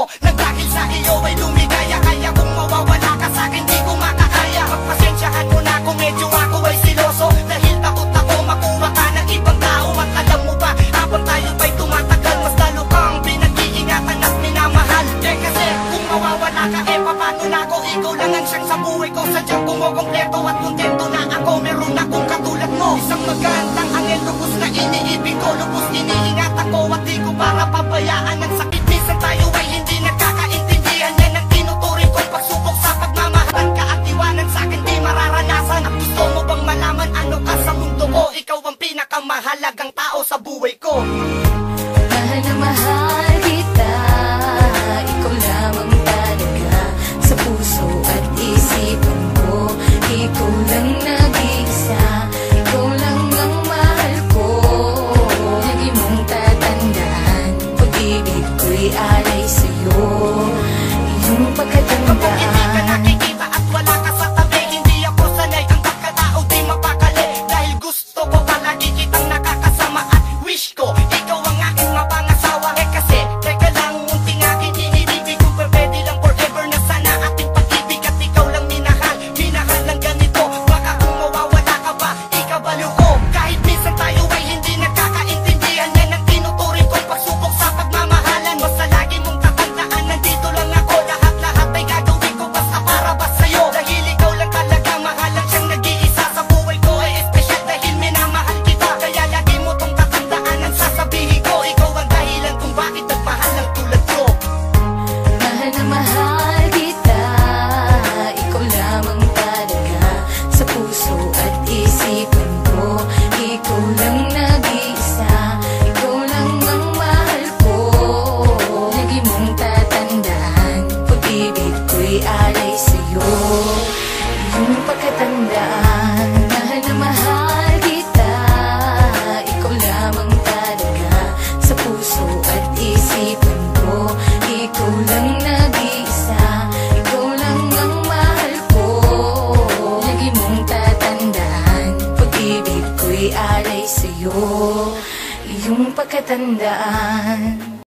Nagdahil sa iyo ay lumigaya, kaya kung mawawala ka sa'kin di ko makakaya. Pagpasensyahan mo na kung medyo ako ay siloso, dahil takot ako makuha ka ng ibang tao. At alam mo ba, habang tayo ba'y tumatagal, mas lalo kang pinag-iingatan at minamahal. Kasi kung mawawala ka, paano na ako? Ikaw lang ang siyang sa buhay ko, sadyang kumukompleto at kontento na ako. Meron akong katulad mo, isang magandang angel, lubos na iniibig ko, lubos iniingat ako, at di ko para pabayaan ang sakit. Minsan tayo ay hindi nagkakaintindihan, yan ang tinuturing kong pagsubok sa pagmamahalan ka at iwanan sa'kin di mararanasan. At gusto mo bang malaman ano ka sa mundo ko? Ikaw ang pinakamahalagang tao sa buhay ko. Mahal na mahal kita, ikaw lamang talaga sa puso at isipan ko. Ikaw lang nag-iisa, ikaw lang ang mahal ko. Lagi mong tatandaan, pag-ibig ko'y alay sa'yo, iyong pagkatandaan. Kapag hindi ka nakikita at wala ka sa tabi, hindi ako sanay ang pagkatao di mapakali. Dahil gusto ko palagi kitang nakakasama at wish ko ikaw ang aking mapangasawa. Kasi teka lang, munting aking inibibig kung pwede lang forever na sana ating pag-ibig. At ikaw lang minahal, minahal lang ganito. Baka kung mawawala ka ba, ikabaliw ko. Kahit minsan tayo ay hindi nagkakaintindihan, yan ang tinuturing kong pagsubok sa pagmamahalan. Basta lagi mong tatandaan, nandito lang ako. Lahat-lahat ay gagawin ko basta para ba sa'yo. Dahil ikaw lang talaga mahal ang siyang nag-iisa sa buhay ko. Ay espesyal dahil minamahal kita, kaya lagi mo tong tatandaan ang sasabihin ko. Ikaw ang dahilan kung bakit nagmahal ang tulad ko. Mahal na mahal kita, ikaw lamang talaga sa puso at isipan ko. Ikaw lang nag-iisa, ikaw lang ang mahal ko. Lagi mong tatandaan, pag-ibig ko'y alay sa'yo, iyong pagkatandaan. Mahal na mahal kita, ikaw lamang talaga sa puso at isipan ko. Ikaw lang nag-iisa, ikaw lang ang mahal ko. Lagi mong tatandaan, pag-ibig ko'y alay sa'yo, iyong pagkatandaan.